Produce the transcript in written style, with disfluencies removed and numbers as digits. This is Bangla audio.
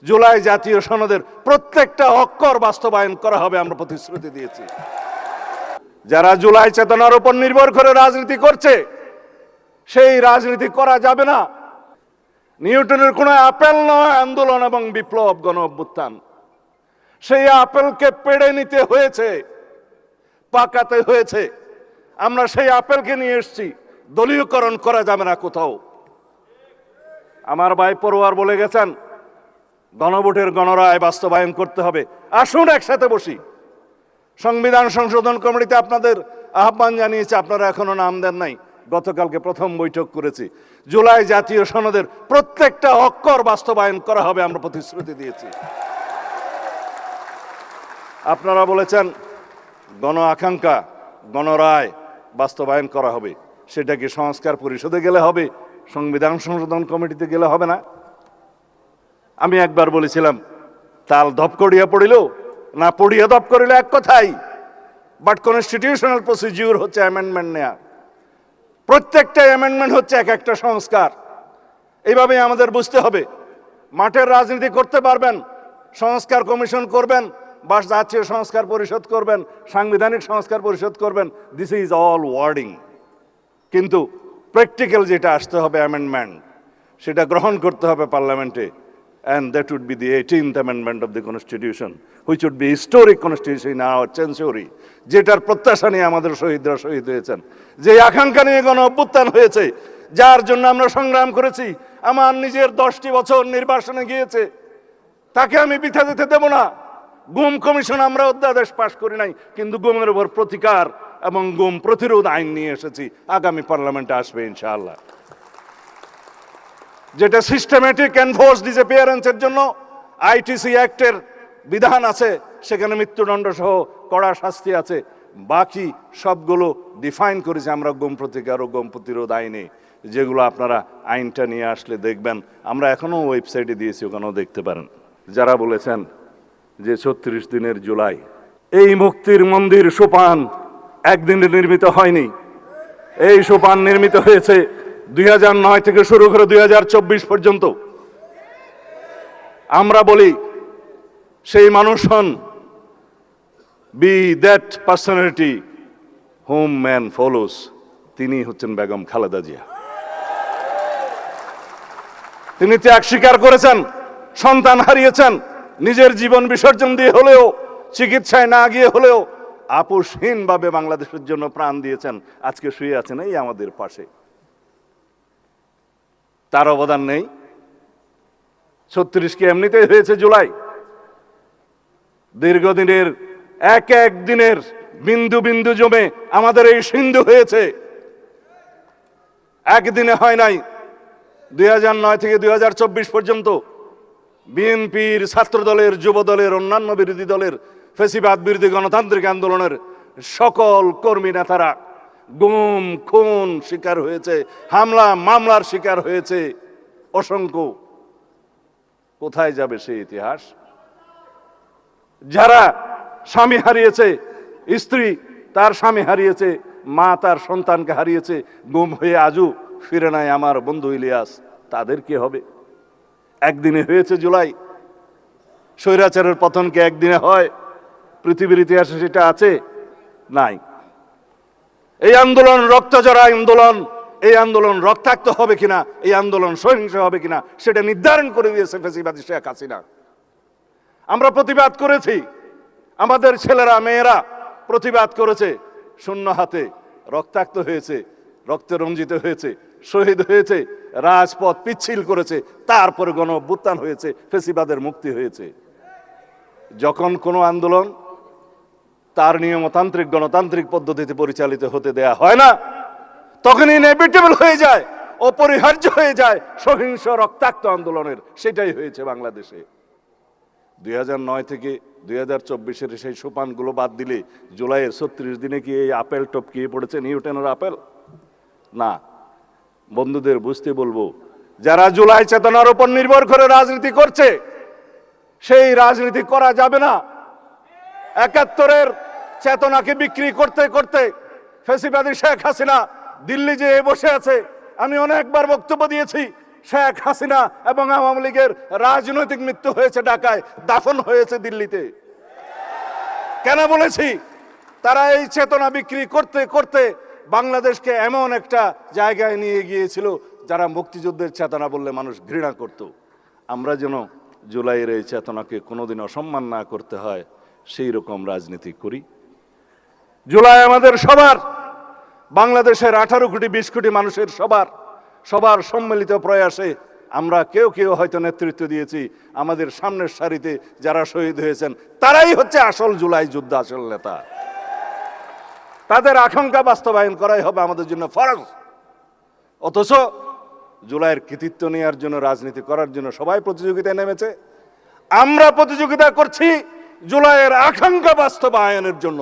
জুলাই জাতীয় সনদের প্রত্যেকটা অক্ষর বাস্তবায়ন করা হবে, আমরা প্রতিশ্রুতি দিয়েছি। যারা জুলাই চেতনার উপর নির্ভর করে রাজনীতি করছে, সেই রাজনীতি করা যাবে না। নিউটনের কোনো আপেল নয় আন্দোলন এবং বিপ্লব, গণ অভ্যুত্থান। সেই আপেলকে পেড়ে নিতে হয়েছে, পাকাতে হয়েছে। আমরা সেই আপেলকে নিয়ে এসেছি, দলীয়করণ করা যাবে না কোথাও। আমার ভাই পড়ুয়ার বলে গেছেন গণভোটের গণরায় বাস্তবায়ন করতে হবে। আসুন একসাথে বসি। সংবিধান সংশোধন কমিটিতে আপনাদের আহ্বান জানিয়েছে, আপনারা এখনো নাম দেন নাই। গতকালকে প্রথম বৈঠক করেছি। জুলাই জাতীয় সনদের প্রত্যেকটা অক্ষর বাস্তবায়ন করা হবে, আমরা প্রতিশ্রুতি দিয়েছি। আপনারা বলেছেন গণ আকাঙ্ক্ষা গণরায় বাস্তবায়ন করা হবে। সেটা কি সংস্কার পরিষদে গেলে হবে, সংবিধান সংশোধন কমিটিতে গেলে হবে না? আমি একবার বলেছিলাম তাল ধপ করিয়া পড়িল না পড়িয়া ধপ করিল এক কথাই, বাট কনস্টিটিউশনাল প্রসিডিউর হচ্ছে অ্যামেন্ডমেন্ট নেয়া। প্রত্যেকটা অ্যামেন্ডমেন্ট হচ্ছে এক একটা সংস্কার। এইভাবে আমাদের বুঝতে হবে। মাঠের রাজনীতি করতে পারবেন, সংস্কার কমিশন করবেন, বা জাতীয় সংস্কার পরিষদ করবেন, সাংবিধানিক সংস্কার পরিষদ করবেন, দিস ইজ অল ওয়ার্ডিং। কিন্তু প্র্যাকটিক্যাল যেটা আসতে হবে অ্যামেন্ডমেন্ট, সেটা গ্রহণ করতে হবে পার্লামেন্টে। And that would be the 18th amendment of the Constitution, which would be historic constitution in our century, যেটার প্রত্যাশা নিয়ে আমাদের শহীদরা শহীদ হয়েছেন, যে আকাঙ্ক্ষা নিয়ে গণ অভ্যুত্থান হয়েছে, যার জন্য আমরা সংগ্রাম করেছি। আমার নিজের 10টি বছর নির্বাসনে গিয়েছে, তাকে আমি বৃথা যেতে দেব না। গুম কমিশন আমরা অধ্যাদেশ পাশ করি নাই, কিন্তু গুমের উপর প্রতিকার এবং গুম প্রতিরোধ আইন নিয়ে এসেছি। আগামী পার্লামেন্টে আসবে ইনশাআল্লাহ। যেটা সিস্টেমেটিক এনফোর্স ডিসঅ্যাপিয়ারেন্সের জন্য আইটিসি অ্যাক্টের বিধান আছে, সেখানে মৃত্যুদণ্ড সহ কড়া শাস্তি আছে। বাকি সবগুলো ডিফাইন করেছে আমরা গুম প্রতিকার ও গুম প্রতিরোধ আইনে, যেগুলো আপনারা আইনটা নিয়ে আসলে দেখবেন। আমরা এখনো ওয়েবসাইটে দিয়েছি, ওখানেও দেখতে পারেন। যারা বলেছেন যে 36 দিনের জুলাই, এই মুক্তির মন্দির সোপান একদিনে নির্মিত হয়নি। এই সোপান নির্মিত হয়েছে 2009 থেকে শুরু করে 2024 পর্যন্ত। আমরা বলি সেই মানুষ হন be that personality whom man follows, তিনি হচ্ছেন বেগম খালেদা জিয়া। তিনি ত্যাগ স্বীকার করেছেন, সন্তান হারিয়েছেন, নিজের জীবন বিসর্জন দিয়ে হলেও, চিকিৎসায় না গিয়ে হলেও আপোষহীনভাবে বাংলাদেশের জন্য প্রাণ দিয়েছেন। আজকে শুয়ে আছেন এই আমাদের পাশে। তার অবদান নেই? 36 কি এমনিতেই হয়েছে জুলাই? দীর্ঘদিনের এক এক দিনের বিন্দু বিন্দু জমে আমাদের এই সিন্ধু হয়েছে, একদিনে হয় নাই। 2009 থেকে 2024 পর্যন্ত বিএনপির, ছাত্র দলের, যুব দলের, অন্যান্য বিরোধী দলের, ফ্যাসিবাদ বিরোধী গণতান্ত্রিক আন্দোলনের সকল কর্মী নেতারা গুম খুন শিকার হয়েছে, হামলা মামলার শিকার হয়েছে অসংখ্য। কোথায় যাবে সেই ইতিহাস? যারা স্বামী হারিয়েছে, স্ত্রী তার স্বামী হারিয়েছে, মা তার সন্তানকে হারিয়েছে, গুম হয়ে আজও ফিরে নাই আমার বন্ধু ইলিয়াস, তাদের কি হবে? একদিনে হয়েছে জুলাই। স্বৈরাচারের পতন কি একদিনে হয়? পৃথিবীর ইতিহাসে সেটা আছে? নাই। এই আন্দোলন রক্তজরা আন্দোলন, এই আন্দোলন রক্তাক্ত হবে কিনা, এই আন্দোলন সহিংস হবে কিনা, সেটা নির্ধারণ করে দিয়েছে ফ্যাসিবাদী শেখ হাসিনা। আমরা প্রতিবাদ করেছি, আমাদের ছেলেরা মেয়েরা প্রতিবাদ করেছে, শূন্য হাতে রক্তাক্ত হয়েছে, রক্তে রঞ্জিত হয়েছে, শহীদ হয়েছে, রাজপথ পিচ্ছিল করেছে, তারপরে গণ অভ্যুত্থান হয়েছে, ফ্যাসিবাদের মুক্তি হয়েছে। যখন কোনো আন্দোলন তার নিয়মতান্ত্রিক গণতান্ত্রিক পদ্ধতিতে পরিচালিত হতে দেয়া হয় না, তখন ইনএভিটেবল হয়ে যায়, অপরিহার্য হয়ে যায় সহিংস রক্তাক্ত আন্দোলনের। সেটাই হয়েছে বাংলাদেশে। 2009 থেকে 2024-এর সেই সোপানগুলো বাদ দিলে জুলাইয়ের 36 দিনে কি এই আপেল টপকিয়ে পড়েছে নিউটনের আপেল? না। বন্ধুদের বুঝতে বলবো, যারা জুলাই চেতনার উপর নির্ভর করে রাজনীতি করছে, সেই রাজনীতি করা যাবে না। 71-এর চেতনাকে বিক্রি করতে করতে ফ্যাসিবাদী শেখ হাসিনা দিল্লি যেয়ে বসে আছে। আমি অনেকবার বক্তব্য দিয়েছি, শেখ হাসিনা এবং আওয়ামী লীগের রাজনৈতিক মৃত্যু হয়েছে ঢাকায়, দাফন হয়েছে দিল্লিতে। কেন বলেছি? তারা এই চেতনা বিক্রি করতে করতে বাংলাদেশকে এমন একটা জায়গায় নিয়ে গিয়েছিল যারা মুক্তিযুদ্ধের চেতনা বললে মানুষ ঘৃণা করত। আমরা যেন জুলাইয়ের এই চেতনাকে কোনোদিন অসম্মান না করতে হয় সেই রকম রাজনীতি করি। জুলাই আমাদের সবার, বাংলাদেশের 18 কোটি 20 কোটি মানুষের সবার সম্মিলিত প্রয়াসে আমরা কেউ কেউ হয়তো নেতৃত্ব দিয়েছি। আমাদের সামনের সারিতে যারা শহীদ হয়েছেন তারাই হচ্ছে আসল জুলাই যুদ্ধ, আসল নেতা। তাদের আকাঙ্ক্ষা বাস্তবায়ন করাই হবে আমাদের জন্য ফরজ। অথচ জুলাইয়ের কৃতিত্ব নেওয়ার জন্য, রাজনীতি করার জন্য সবাই প্রতিযোগিতায় নেমেছে। আমরা প্রতিযোগিতা করছি জুলাইয়ের আকাঙ্ক্ষা বাস্তবায়নের জন্য।